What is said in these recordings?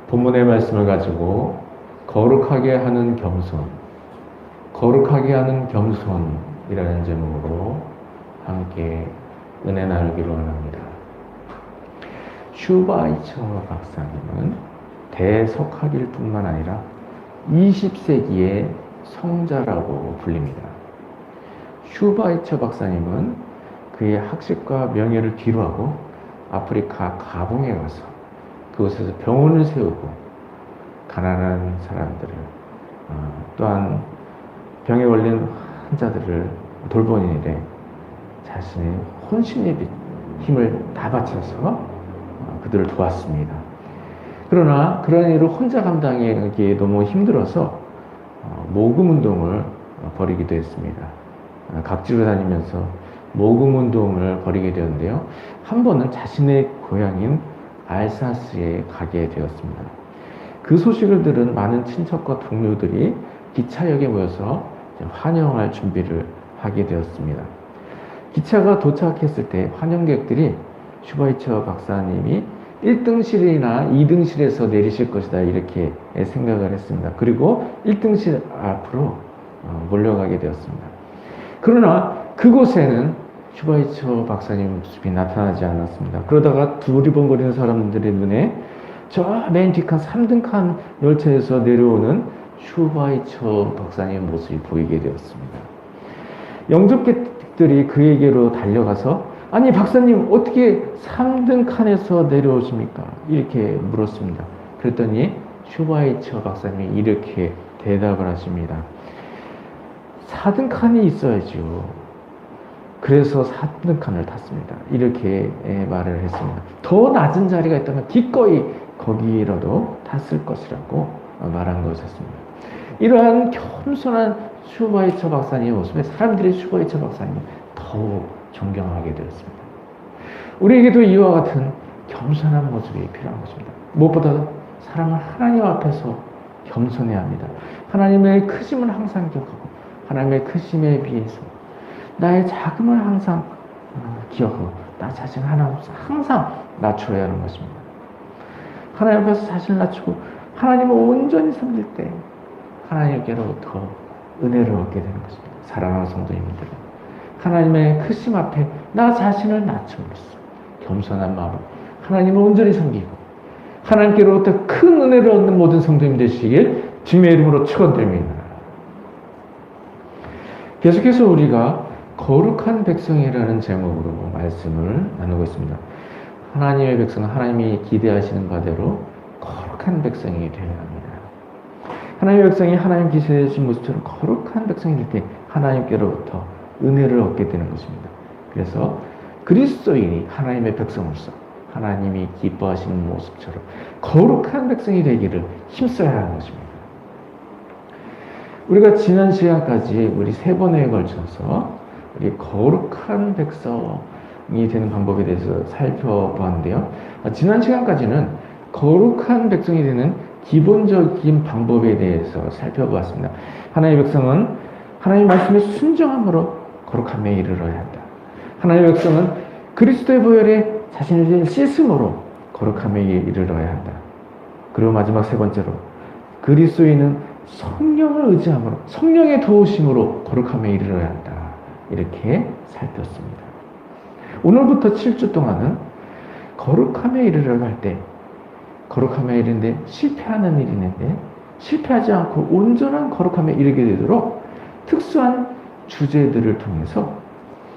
본문의 말씀을 가지고 거룩하게 하는 겸손, 거룩하게 하는 겸손이라는 제목으로 함께 은혜 나누기로 원합니다. 슈바이처 박사님은 대석학일 뿐만 아니라 20세기의 성자라고 불립니다. 슈바이처 박사님은 그의 학식과 명예를 뒤로하고 아프리카 가봉에 가서 그곳에서 병원을 세우고 가난한 사람들을 또한 병에 걸린 환자들을 돌보는 일에 자신의 혼신의 힘을 다 바쳐서 그들을 도왔습니다. 그러나 그런 일을 혼자 감당하기 너무 힘들어서 모금운동을 벌이기도 했습니다. 각지로 다니면서 모금운동을 벌이게 되었는데요. 한 번은 자신의 고향인 알사스에 가게 되었습니다. 그 소식을 들은 많은 친척과 동료들이 기차역에 모여서 환영할 준비를 하게 되었습니다. 기차가 도착했을 때 환영객들이 슈바이처 박사님이 1등실이나 2등실에서 내리실 것이다 이렇게 생각을 했습니다. 그리고 1등실 앞으로 몰려가게 되었습니다. 그러나 그곳에는 슈바이처 박사님 모습이 나타나지 않았습니다. 그러다가 두리번거리는 사람들의 눈에 저 맨 뒷칸 3등칸 열차에서 내려오는 슈바이처 박사님의 모습이 보이게 되었습니다. 영접객들이 그에게로 달려가서 아니 박사님 어떻게 3등 칸에서 내려오십니까? 이렇게 물었습니다. 그랬더니 슈바이처 박사님이 이렇게 대답을 하십니다. 4등 칸이 있어야죠. 그래서 4등 칸을 탔습니다. 이렇게 말을 했습니다. 더 낮은 자리가 있다면 기꺼이 거기라도 탔을 것이라고 말한 것이었습니다. 이러한 겸손한 슈바이처 박사님의 모습에 사람들이 슈바이처 박사님을 더욱 존경하게 되었습니다. 우리에게도 이와 같은 겸손한 모습이 필요한 것입니다. 무엇보다 사람은 하나님 앞에서 겸손해야 합니다. 하나님의 크심을 항상 기억하고 하나님의 크심에 비해서 나의 작음을 항상 기억하고 나 자신을 하나님 앞에서 항상 낮춰야 하는 것입니다. 하나님 앞에서 자신을 낮추고 하나님을 온전히 섬길 때 하나님께로부터 은혜를 얻게 되는 것입니다. 사랑하는 성도님들은 하나님의 크심 앞에 나 자신을 낮춤으로써 겸손한 마음으로 하나님을 온전히 섬기고 하나님께로부터 큰 은혜를 얻는 모든 성도님 되시길 주님의 이름으로 축원드립니다. 계속해서 우리가 거룩한 백성이라는 제목으로 말씀을 나누고 있습니다. 하나님의 백성은 하나님이 기대하시는 바대로 거룩한 백성이 되어야 합니다. 하나님의 백성이 하나님 기대하신 모습처럼 거룩한 백성이 될 때 하나님께로부터 은혜를 얻게 되는 것입니다. 그래서 그리스도인이 하나님의 백성으로서 하나님이 기뻐하시는 모습처럼 거룩한 백성이 되기를 힘써야 하는 것입니다. 우리가 지난 시간까지 우리 3번에 걸쳐서 우리 거룩한 백성이 되는 방법에 대해서 살펴보았는데요. 지난 시간까지는 거룩한 백성이 되는 기본적인 방법에 대해서 살펴보았습니다. 하나님의 백성은 하나님의 말씀에 순종함으로 거룩함에 이르러야 한다. 하나님의 백성은 그리스도의 보혈에 자신을 씻음으로 거룩함에 이르러야 한다. 그리고 마지막 3번째로 그리스도인은 성령을 의지함으로 성령의 도우심으로 거룩함에 이르러야 한다. 이렇게 살폈습니다. 오늘부터 7주 동안은 거룩함에 이르려고 할 때 거룩함에 이르는데 실패하는 일이 있는데 실패하지 않고 온전한 거룩함에 이르게 되도록 특수한 주제들을 통해서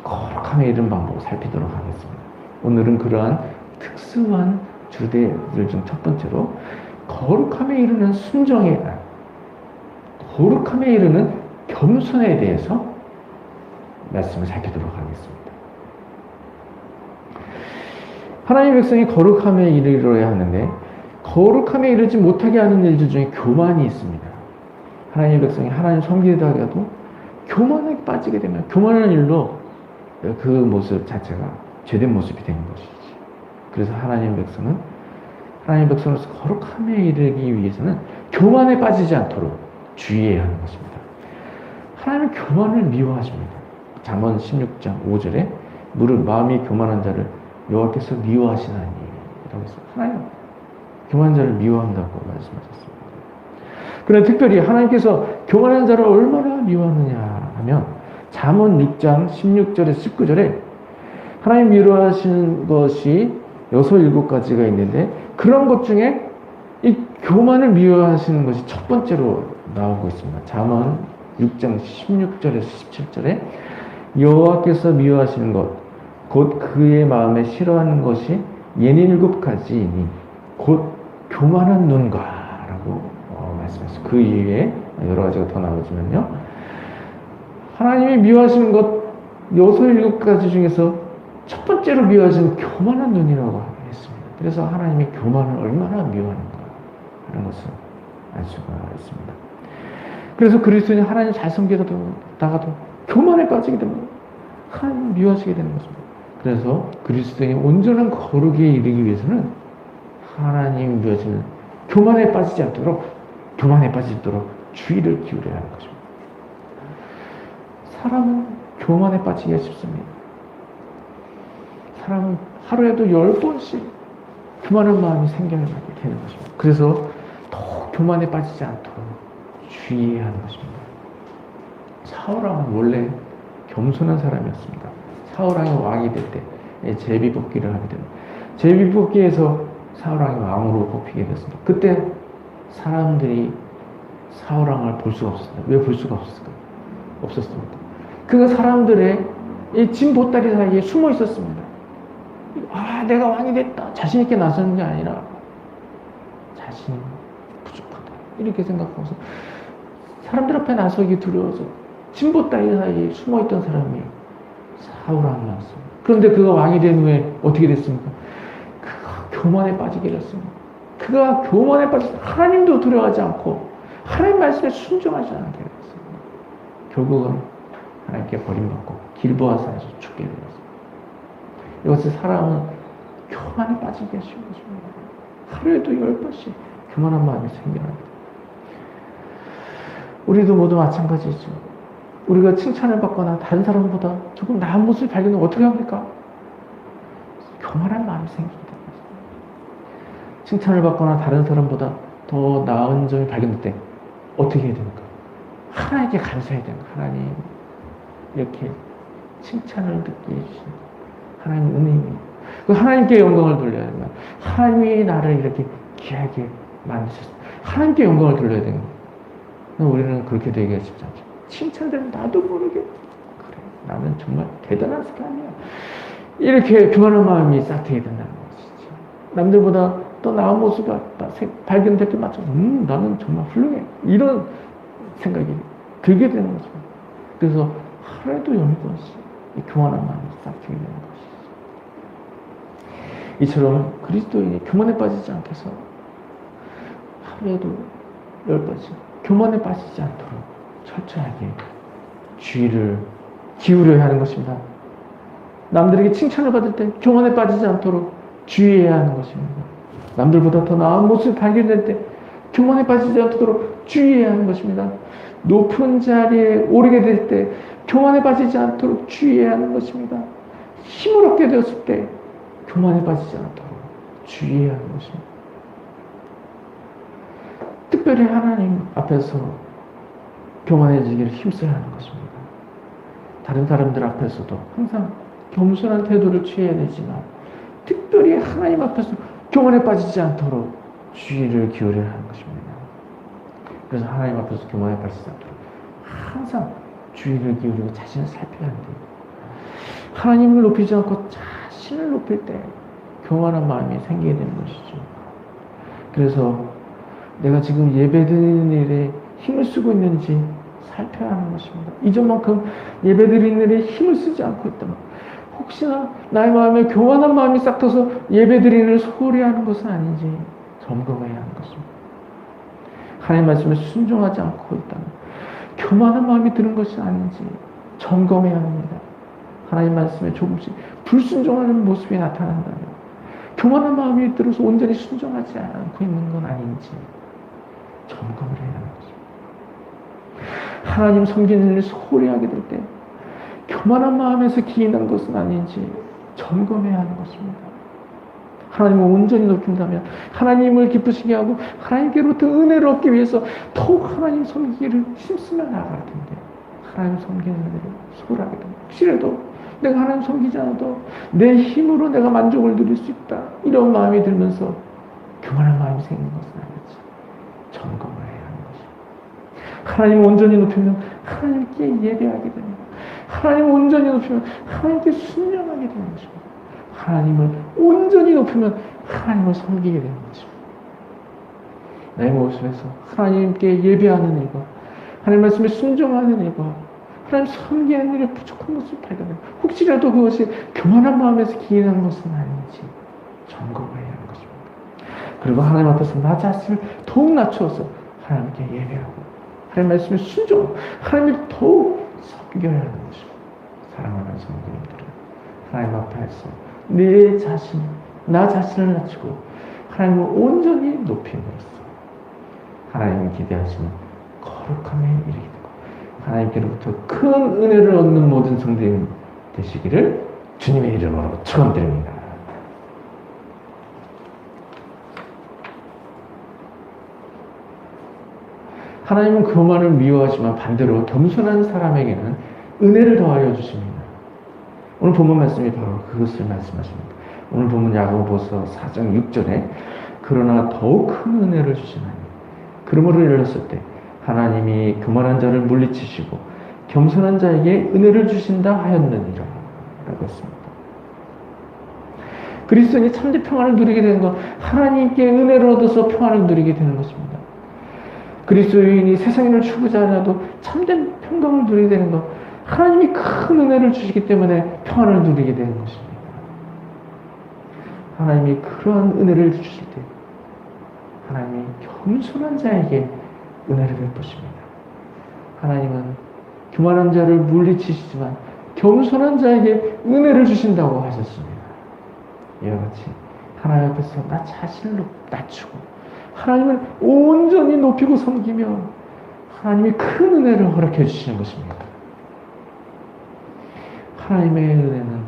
거룩함에 이르는 방법을 살피도록 하겠습니다. 오늘은 그러한 특수한 주제들 중 첫 번째로 거룩함에 이르는 순종에 거룩함에 이르는 겸손에 대해서 말씀을 살피도록 하겠습니다. 하나님의 백성이 거룩함에 이르러야 하는데 거룩함에 이르지 못하게 하는 일들 중에 교만이 있습니다. 하나님의 백성이 하나님 섬기다가도 교만에 빠지게 되면 교만한 일로 그 모습 자체가 죄된 모습이 되는 것이지. 그래서 하나님의 백성은 하나님의 백성으로서 거룩함에 이르기 위해서는 교만에 빠지지 않도록 주의해야 하는 것입니다. 하나님은 교만을 미워하십니다. 잠언 16장 5절에 무릇 마음이 교만한 자를 여호와께서 미워하시나니 라고 했습니다. 하나님 교만한 자를 미워한다고 말씀하셨습니다. 그런데 특별히 하나님께서 교만한 자를 얼마나 미워하느냐 하면 잠언 6장 16절에서 19절에 하나님 미워하시는 것이 6, 7가지가 있는데 그런 것 중에 이 교만을 미워하시는 것이 첫 번째로 나오고 있습니다. 잠언 6장 16절에서 17절에 여호와께서 미워하시는 것 곧 그의 마음에 싫어하는 것이 67가지이니 곧 교만한 눈과라고 말씀하셨어요. 그 이외에 여러 가지가 더 나오지만요. 하나님이 미워하시는 것 6, 7가지 중에서 첫 번째로 미워하시는 교만한 눈이라고 했습니다. 그래서 하나님이 교만을 얼마나 미워하는가 하는 것을 알 수가 있습니다. 그래서 그리스도인이 하나님 잘 섬기다가도 교만에 빠지게 됩니다. 하나님 미워하시게 되는 것입니다. 그래서 그리스도인이 온전한 거룩에 이르기 위해서는 하나님 미워하시는 교만에 빠지지 않도록 주의를 기울여야 하는 것입니다. 사람은 교만에 빠지기가 쉽습니다. 사람은 하루에도 10번씩 교만한 마음이 생겨나게 되는 것입니다. 그래서 더 교만에 빠지지 않도록 주의해야 하는 것입니다. 사울왕은 원래 겸손한 사람이었습니다. 사울왕이 왕이 될 때 제비뽑기를 하게 됩니다. 제비뽑기에서 사울왕이 왕으로 뽑히게 됐습니다. 그때 사람들이 사울왕을 볼 수가 없었습니다. 왜 볼 수가 없었습니까? 그가 사람들의 진 보따리 사이에 숨어 있었습니다. 아, 내가 왕이 됐다. 자신있게 나서는 게 아니라 자신이 부족하다. 이렇게 생각하면서 사람들 앞에 나서기 두려워서 진 보따리 사이에 숨어있던 사람이 사울왕이었습니다. 그런데 그가 왕이 된 후에 어떻게 됐습니까? 그가 교만에 빠지게 됐습니다. 그가 교만에 빠져서 하나님도 두려워하지 않고 하나님 말씀에 순종하지 않게 됐습니다. 결국은 하나님께 버림받고 길보아산에서 죽게 되었습니다. 이것을 사람은 교만에 빠지게 하신 것입니다. 하루에도 10번씩 교만한 마음이 생겨납니다. 우리도 모두 마찬가지죠. 우리가 칭찬을 받거나 다른 사람보다 조금 나은 모습을 발견하면 어떻게 합니까? 교만한 마음이 생깁니다. 칭찬을 받거나 다른 사람보다 더 나은 점이 발견될 때 어떻게 해야 됩니까? 하나님께 감사해야 됩니다. 하나님 이렇게 칭찬을 듣게 해주신 하나님 은혜입니다. 하나님께 영광을 돌려야 됩니다. 하나님이 나를 이렇게 귀하게 만드셨습니다. 하나님께 영광을 돌려야 됩니다. 우리는 그렇게 되기가 쉽지 않죠. 칭찬되면 나도 모르게 그래 나는 정말 대단한 사람이야. 이렇게 교만한 마음이 싹트게 된다는 것이죠. 남들보다 더 나은 모습이 발견될 때마다 나는 정말 훌륭해. 이런 생각이 들게 되는 것입니다. 그래서 하루에도 10번씩 교만한 마음이 싹트게 되는 것이죠. 이처럼 그리스도인이 교만에 빠지지 않게 해서 하루에도 10번씩 교만에 빠지지 않도록 철저하게 주의를 기울여야 하는 것입니다. 남들에게 칭찬을 받을 때 교만에 빠지지 않도록 주의해야 하는 것입니다. 남들보다 더 나은 모습이 발견될 때 교만에 빠지지 않도록 주의해야 하는 것입니다. 높은 자리에 오르게 될 때 교만에 빠지지 않도록 주의해야 하는 것입니다. 힘을 얻게 되었을 때 교만에 빠지지 않도록 주의해야 하는 것입니다. 특별히 하나님 앞에서 교만해지기를 힘써야 하는 것입니다. 다른 사람들 앞에서도 항상 겸손한 태도를 취해야 되지만 특별히 하나님 앞에서 교만에 빠지지 않도록 주의를 기울여야 하는 것입니다. 그래서 하나님 앞에서 교만에 빠지지 않도록 항상 주의를 기울이고 자신을 살펴야 합니다. 하나님을 높이지 않고 자신을 높일 때 교만한 마음이 생기게 되는 것이죠. 그래서 내가 지금 예배드리는 일에 힘을 쓰고 있는지 살펴야 하는 것입니다. 이전만큼 예배드리는 일에 힘을 쓰지 않고 있다면 혹시나 나의 마음에 교만한 마음이 싹트서 예배드리는 일을 소홀히 하는 것은 아닌지 점검해야 하는 것입니다. 하나님 말씀에 순종하지 않고 있다면 교만한 마음이 드는 것이 아닌지 점검해야 합니다. 하나님 말씀에 조금씩 불순종하는 모습이 나타난다면 교만한 마음이 들어서 온전히 순종하지 않고 있는 건 아닌지 점검을 해야 하는 것입니다. 하나님 섬기는 일을 소홀히 하게 될 때 교만한 마음에서 기인한 것은 아닌지 점검해야 하는 것입니다. 하나님을 온전히 높인다면 하나님을 기쁘시게 하고 하나님께로부터 은혜를 얻기 위해서 더욱 하나님 섬기기를 힘쓰며 나아갈 텐데 하나님 섬기는 은혜를 소홀하게 됩니다. 혹시라도 내가 하나님 섬기지 않아도 내 힘으로 내가 만족을 누릴 수 있다 이런 마음이 들면서 교만한 마음이 생기는 것은 아니지. 점검을 해야 하는 것입니다. 하나님을 온전히 높이면 하나님께 예배하게 됩니다. 하나님을 온전히 높이면 하나님께 순종하게 되는 것입니다. 하나님을 온전히 높이면 하나님을 섬기게 되는 것입니다. 내 모습에서 하나님께 예배하는 일과 하나님 말씀에 순종하는 일과 하나님 섬기는 일에 부족한 것을 발견해요. 혹시라도 그것이 교만한 마음에서 기인한 것은 아닌지 점검을 해야 하는 것입니다. 그리고 하나님 앞에서 나 자신을 더욱 낮추어서 하나님께 예배하고 하나님 말씀에 순종하고 하나님을 더욱 섬겨야 하는 것입니다. 사랑하는 성도님들은 하나님 앞에서 내 자신, 나 자신을 낮추고 하나님을 온전히 높임으로써 하나님이 기대하시는 거룩함에 이르게 되고 하나님께로부터 큰 은혜를 얻는 모든 성도님 되시기를 주님의 이름으로 축원드립니다. 하나님은 교만을 미워하지만 반대로 겸손한 사람에게는 은혜를 더하여 주십니다. 오늘 본문 말씀이 바로 그것을 말씀하십니다. 오늘 본문 야고보서 4장 6절에 그러나 더욱 큰 은혜를 주시나니 그러므로 열렸을 때 하나님이 교만한 자를 물리치시고 겸손한 자에게 은혜를 주신다 하였느니라 라고 했습니다. 그리스도인이 참된 평안을 누리게 되는 것, 하나님께 은혜를 얻어서 평안을 누리게 되는 것입니다. 그리스도인이 세상인을 추구하지 않아도 참된 평강을 누리게 되는 것, 하나님이 큰 은혜를 주시기 때문에 평안을 누리게 되는 것입니다. 하나님이 그러한 은혜를 주실 때 하나님이 겸손한 자에게 은혜를 베푸십니다. 하나님은 교만한 자를 물리치시지만 겸손한 자에게 은혜를 주신다고 하셨습니다. 이와 같이 하나님 앞에서 나 자신을 낮추고 하나님을 온전히 높이고 섬기며 하나님이 큰 은혜를 허락해 주시는 것입니다. 하나님의 은혜는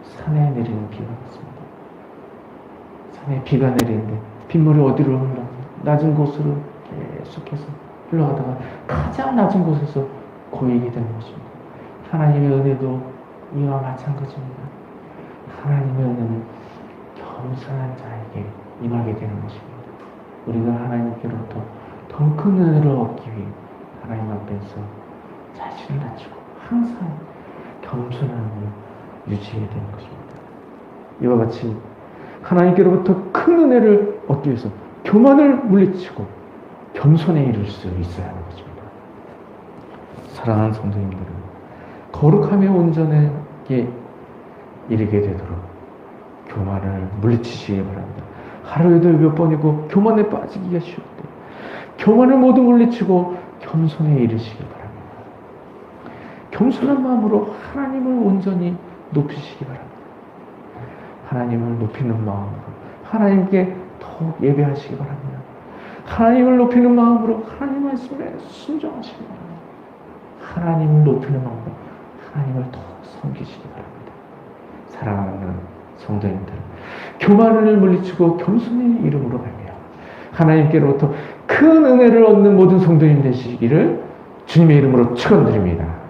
산에 내리는 비와 같습니다. 산에 비가 내리는데 빗물이 어디로 흘러? 낮은 곳으로 계속해서 흘러가다가 가장 낮은 곳에서 고이게 되는 것입니다. 하나님의 은혜도 이와 마찬가지입니다. 하나님의 은혜는 겸손한 자에게 임하게 되는 것입니다. 우리가 하나님께로부터 더 큰 은혜를 얻기 위해 하나님 앞에서 자신을 낮추고 항상 겸손함을 유지해야 되는 것입니다. 이와 같이 하나님께로부터 큰 은혜를 얻기 위해서 교만을 물리치고 겸손에 이를 수 있어야 하는 것입니다. 사랑하는 성도님들은 거룩함의 온전하게 이르게 되도록 교만을 물리치시기 바랍니다. 하루에도 몇 번이고 교만에 빠지기가 쉬울 때 교만을 모두 물리치고 겸손에 이르시기 바랍니다. 겸손한 마음으로 하나님을 온전히 높이시기 바랍니다. 하나님을 높이는 마음으로 하나님께 더욱 예배하시기 바랍니다. 하나님을 높이는 마음으로 하나님 말씀에 순종하시기 바랍니다. 하나님을 높이는 마음으로 하나님을 더욱 섬기시기 바랍니다. 사랑하는 성도님들, 교만을 물리치고 겸손의 이름으로 말미암아 하나님께로부터 큰 은혜를 얻는 모든 성도님 되시기를 주님의 이름으로 축원드립니다.